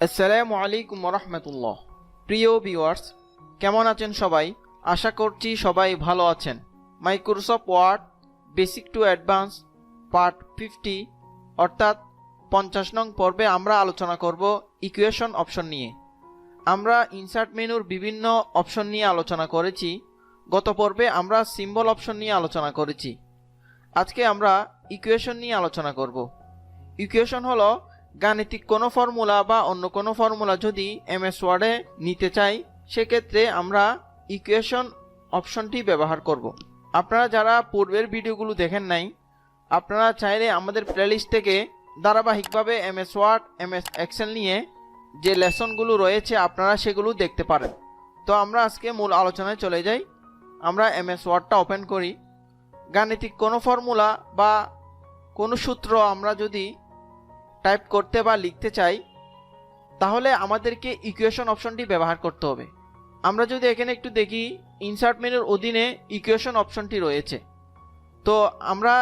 আসসালামু আলাইকুম রাহমাতুল্লাহ। প্রিয় ভিউয়ার্স, কেমন আছেন সবাই? আশা করছি সবাই ভালো আছেন। Microsoft Word basic to advance part 50 অর্থাৎ 50 নং পর্বে আমরা আলোচনা করব ইকুয়েশন অপশন নিয়ে। আমরা ইনসার্ট মেনুর বিভিন্ন অপশন নিয়ে আলোচনা করেছি। গত পর্বে আমরা সিম্বল অপশন নিয়ে আলোচনা করেছি। আজকে আমরা ইকুয়েশন নিয়ে আলোচনা করব। ইকুয়েশন হলো গাণিতিক কোনো ফর্মুলা বা অন্য কোনো ফর্মুলা যদি এমএস ওয়ার্ডে নিতে চাই, সেক্ষেত্রে আমরা ইকুয়েশন অপশনটি ব্যবহার করব। আপনারা যারা পূর্বের ভিডিওগুলো দেখেন নাই, আপনারা চাইলে আমাদের প্লেলিস্ট থেকে ধারাবাহিকভাবে এমএস ওয়ার্ড, এমএস এক্সেল নিয়ে যে লেসনগুলো রয়েছে আপনারা সেগুলো দেখতে পারেন। তো আমরা আজকে মূল আলোচনায় চলে যাই। আমরা এমএস ওয়ার্ডটা ওপেন করি। গাণিতিক কোনো ফর্মুলা বা কোনো সূত্র আমরা যদি টাইপ করতে বা লিখতে চাই, তাহলে আমাদেরকে ইকুয়েশন অপশনটি ব্যবহার করতে হবে। আমরা যদি এখানে একটু দেখি, ইনসার্ট মেনুর অধীনে ইকুয়েশন অপশনটি রয়েছে। তো আমরা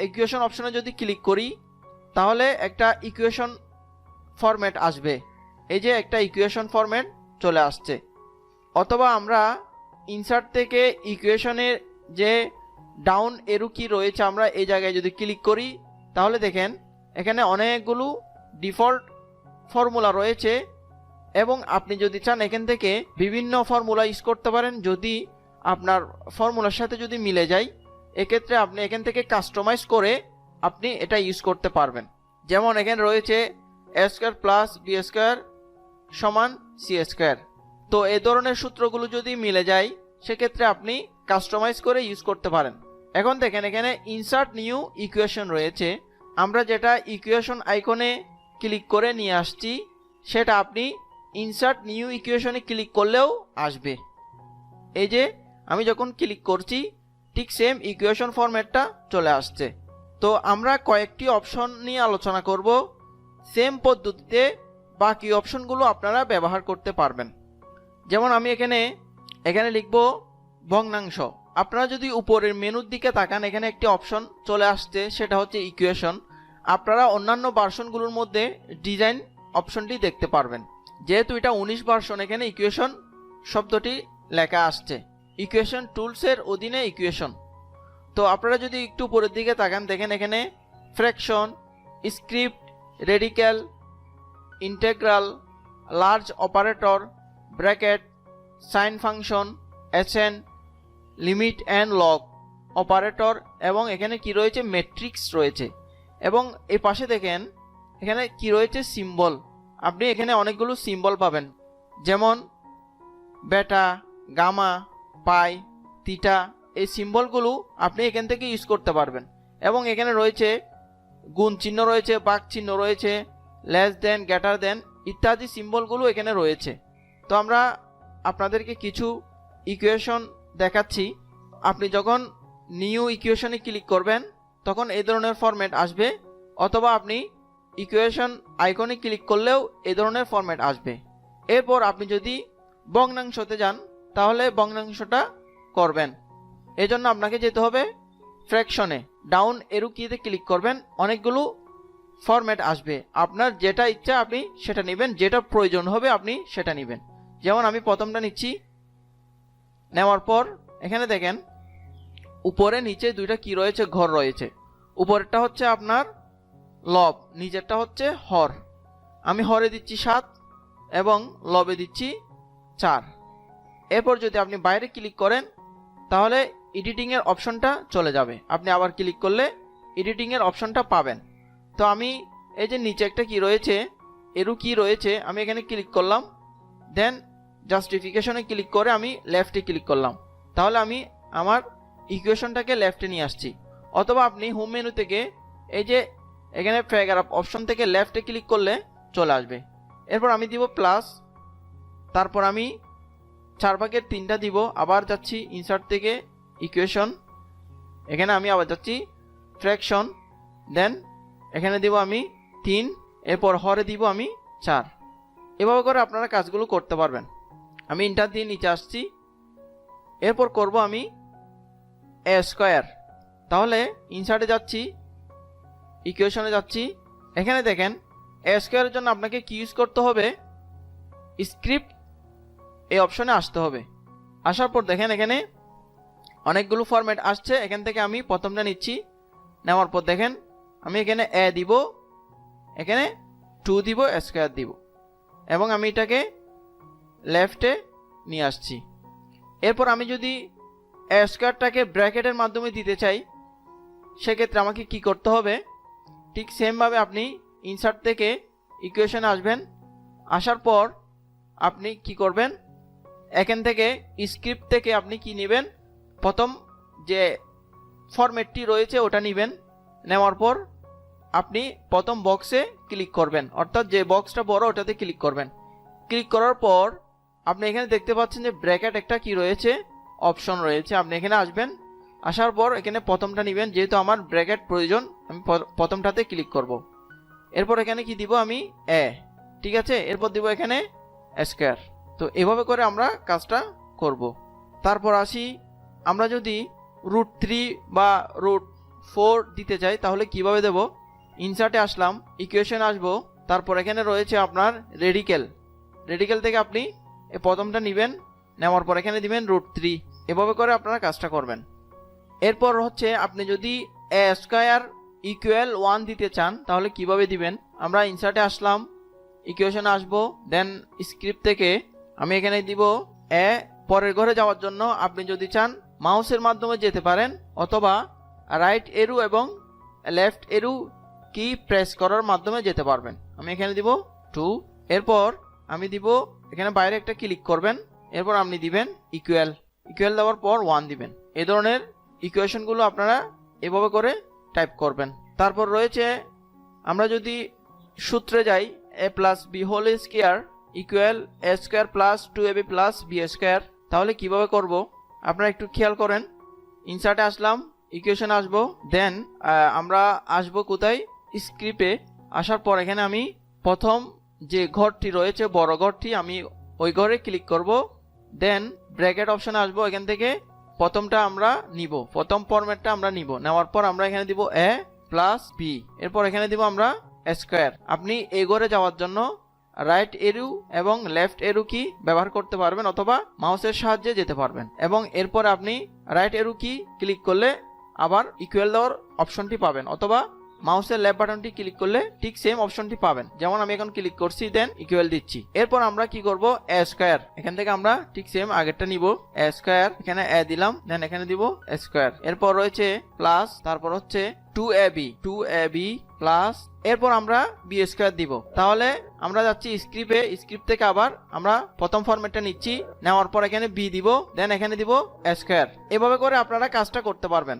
ইকুয়েশন অপশনে যদি ক্লিক করি, তাহলে একটা ইকুয়েশন ফরম্যাট আসবে। এই যে একটা ইকুয়েশন ফরম্যাট চলে আসছে। অথবা আমরা ইনসার্ট থেকে ইকুয়েশনের যে ডাউন এরো কি রয়েছে, আমরা এই জায়গায় যদি ক্লিক করি, তাহলে দেখেন এখানে অনেকগুলো ডিফল্ট ফর্মুলা রয়েছে এবং আপনি যদি চান এখান থেকে বিভিন্ন ফর্মুলা ইউজ করতে পারেন। যদি আপনার ফর্মুলার সাথে যদি মিলে যায়, এক্ষেত্রে আপনি এখান থেকে কাস্টমাইজ করে আপনি এটা ইউজ করতে পারবেন। যেমন এখানে রয়েছে a square plus b square সমান c স্কয়ার। তো এই ধরনের সূত্রগুলো যদি মিলে যায়, সেক্ষেত্রে আপনি কাস্টমাইজ করে ইউজ করতে পারেন। এখন দেখেন এখানে ইনসার্ট নিউ ইকুয়েশন রয়েছে। আমরা যেটা ইকুয়েশন আইকনে ক্লিক করে নিয়ে আসছি, সেটা আপনি ইনসার্ট নিউ ইকুয়েশনে ক্লিক করলেও আসবে। এই যে আমি যখন ক্লিক করছি, ঠিক সেম ইকুয়েশন ফরম্যাটটা চলে আসছে। তো আমরা কয়েকটি অপশন নিয়ে আলোচনা করব। সেম পদ্ধতিতে বাকি অপশনগুলো আপনারা ব্যবহার করতে পারবেন। যেমন আমি এখানে লিখব ভগ্নাংশ। আপনারা যদি উপরের মেনুর দিকে তাকান, এখানে একটি অপশন চলে আসছে, সেটা হচ্ছে ইকুয়েশন। আপনারা অন্যান্য ভার্সনগুলোর মধ্যে ডিজাইন অপশনটি দেখতে পারবেন। যেহেতু এটা 19 ভার্সন, এখানে ইকুয়েশন শব্দটি লেখা আসছে। ইকুয়েশন টুলসের অধীনে ইকুয়েশন। তো আপনারা যদি একটু উপরের দিকে তাকান, দেখেন এখানে fraction, script, radical, integral, large operator, bracket, sine function, accent, limit and log operator, এবং এখানে কি রয়েছে ম্যাট্রিক্স রয়েছে। এবং এই পাশে দেখেন এখানে কি রয়েছে সিম্বল। আপনি এখানে অনেকগুলো সিম্বল পাবেন, যেমন বেটা, গামা, পাই, থিটা। এই সিম্বলগুলো আপনি এখান থেকে ইউজ করতে পারবেন। এবং এখানে রয়েছে গুণ চিহ্ন রয়েছে, ভাগ চিহ্ন রয়েছে, লেস দেন, গ্রেটার দেন ইত্যাদি সিম্বলগুলো এখানে রয়েছে। তো আমরা আপনাদেরকে কিছু ইকুয়েশন দেখাচ্ছি। আপনি যখন নিউ ইকুয়েশনে ক্লিক করবেন, তখন এই ধরনের ফরম্যাট আসবে। অথবা আপনি ইকুয়েশন আইকনে ক্লিক করলেও এই ধরনের ফরম্যাট আসবে। এরপর আপনি যদি ভগ্নাংশতে যান, তাহলে ভগ্নাংশটা করবেন। এজন্য আপনাকে যেতে হবে ফ্র্যাকশনে। ডাউন এরো কিতে ক্লিক করবেন, অনেকগুলো ফরম্যাট আসবে। আপনার যেটা ইচ্ছা আপনি সেটা নেবেন, যেটা প্রয়োজন হবে আপনি সেটা নেবেন। যেমন আমি প্রথমটা নিচ্ছি। নেওয়ার পর এখানে দেখেন উপরে নিচে দুইটা কি রয়েছে, ঘর রয়েছে। উপরেরটা হচ্ছে আপনার লব, নিচেরটা হচ্ছে হর। আমি হরে দিচ্ছি 7 এবং লবে দিচ্ছি 4। এরপর যদি আপনি বাইরে ক্লিক করেন, তাহলে এডিটিংয়ের অপশনটা চলে যাবে। আপনি আবার ক্লিক করলে এডিটিংয়ের অপশনটা পাবেন। তো আমি এই যে নিচে একটা কি রয়েছে, এরও কি রয়েছে, আমি এখানে ক্লিক করলাম। দেন জাস্টিফিকেশনে ক্লিক করে আমি লেফটে ক্লিক করলাম। তাহলে আমি আমার ইকুয়েশনটাকে লেফটে নিয়ে আসছি। অথবা আপনি হোম মেনু থেকে এই যে এখানে প্যারাগ্রাফ অপশন থেকে লেফটে ক্লিক করলে চলে আসবে। এরপর আমি দিব প্লাস, তারপর আমি 4/3 দিব। আবার যাচ্ছি ইনসার্ট থেকে ইকুয়েশন, এখানে আমি আবার যাচ্ছি ফ্র্যাকশন, দেন এখানে দিব আমি 3, এরপর হরে দিব আমি 4। এভাবে করে আপনারা কাজগুলো করতে পারবেন। আমি ইন্টার দিয়ে নিচে আসছি। এরপর করব আমি a স্কয়ার। তাহলে ইনসার্টে যাচ্ছি, ইকুয়েশনে যাচ্ছি। এখানে দেখেন এ স্কোয়ারের জন্য আপনাকে কি ইউজ করতে হবে, স্ক্রিপ্ট এই অপশনে আসতে হবে। আসার পর দেখেন এখানে অনেকগুলো ফরম্যাট আসছে, এখান থেকে আমি প্রথমটা নিচ্ছি। নেওয়ার পর দেখেন আমি এখানে এ দিব, এখানে 2 দিব, স্কোয়ার দিব, এবং আমি এটাকে লেফটে নিয়ে আসছি। এরপর আমি যদি এ স্কোয়ারটাকে ব্র্যাকেটের মাধ্যমে দিতে চাই, সেক্ষেত্রে আমাকে কি করতে হবে, ঠিক সেমভাবে আপনি ইনসার্ট থেকে ইকুয়েশনে আসবেন। আসার পর আপনি কি করবেন, এখান থেকে স্ক্রিপ্ট থেকে আপনি কি নেবেন, প্রথম যে ফরম্যাটটি রয়েছে ওটা নেবেন। নেওয়ার পর আপনি প্রথম বক্সে ক্লিক করবেন, অর্থাৎ যে বক্সটা বড় ওটাতে ক্লিক করবেন। ক্লিক করার পর আপনি এখানে দেখতে পাচ্ছেন যে ব্র্যাকেট একটা কি রয়েছে, অপশন রয়েছে। আপনি এখানে আসবেন, আসার পর এখানে প্রথমটা নেবেন, যেহেতু আমার ব্র্যাকেট প্রয়োজন আমি প্রথমটাতে ক্লিক করব। এরপর এখানে কি দিব আমি এ, ঠিক আছে। এরপর দিব এখানে স্কয়ার। তো এভাবে করে আমরা কাজটা করব। তারপর আসি, আমরা যদি √3 বা √4 দিতে চাই তাহলে কিভাবে দেব। ইনসার্টে আসলাম, ইকুয়েশন আসবো, তারপর এখানে রয়েছে আপনার রেডিক্যাল। রেডিক্যাল থেকে আপনি এই প্রথমটা নেবেন, নেওয়ার পর এখানে দিবেন √3। এভাবে করে আপনারা কাজটা করবেন। এরপর হচ্ছে আপনি যদি এ স্কয়ার ইকুয়াল 1 দিতে চান তাহলে কিভাবে দিবেন। আমরা ইনসার্টে আসলাম, ইকুয়েশনে আসবো, দেন স্ক্রিপ্ট থেকে আমি এখানে দিব এ। পরের ঘরে যাওয়ার জন্য আপনি যদি চান মাউসের মাধ্যমে যেতে পারেন, অথবা রাইট এরো এবং লেফট এরো কি প্রেস করার মাধ্যমে যেতে পারবেন। আমি এখানে দিব 2। এরপর আমি দিব এখানে বাইরে একটা ক্লিক করবেন, এরপর আপনি দিবেন ইকুয়াল। ইকুয়াল দেওয়ার পর 1 দিবেন। এই ধরনের ইকুয়েশনগুলো আপনারা এভাবে করে টাইপ করবেন। তারপর রয়েছে, আমরা যদি সূত্রে যাই, a plus B whole square equal A square plus 2ab plus B square, তাহলে কিভাবে করব আপনারা একটু খেয়াল করেন। ইনসার্টে আসলাম, ইকুয়েশন আসবো, দেন আমরা আসবো কোথায়, স্ক্রিপ্টে। আসার পর এখানে আমি প্রথম যে ঘরটি রয়েছে বড় ঘরটি, আমি ওই ঘরে ক্লিক করব। দেন ব্র্যাকেট অপশনে আসবো, এখান থেকে প্রথমটা আমরা নিব, প্রথম ফরম্যাটটা আমরা নিব। নেওয়ার পর আমরা এখানে দিব এ প্লাস বি, এরপর এখানে দিব আমরা স্কয়ার। আপনি এই ঘরে যাওয়ার জন্য রাইট এরো এবং লেফট এরো কি ব্যবহার করতে পারবেন, অথবা মাউসের সাহায্যে যেতে পারবেন। এবং এরপর আপনি রাইট এরো কি ক্লিক করলে আবার ইকুয়াল দেওয়ার অপশনটি পাবেন, অথবা মাউসের লেফট বাটনটি ক্লিক করলে ঠিক সেম অপশনটি পাবেন। যেমন আমি এখন ক্লিক করছি, দেন ইকুয়াল দিচ্ছি। এরপর আমরা কি করব, এ স্কয়ার, এখান থেকে আমরা ঠিক সেম আগেরটা নিব, এ স্কয়ার, এখানে এ দিলাম, দেন এখানে দিব স্কয়ার। এরপর রয়েছে প্লাস, তারপর হচ্ছে 2ab প্লাস, এরপর আমরা বি স্কয়ার দিব। তাহলে আমরা যাচ্ছি স্ক্রিপ্টে, স্ক্রিপ্ট থেকে আবার আমরা প্রথম ফরম্যাটটা নিচ্ছি, নেওয়ার পর এখানে বি দিব, দেন এখানে দিব স্কয়ার। এভাবে করে আপনারা কাজটা করতে পারবেন।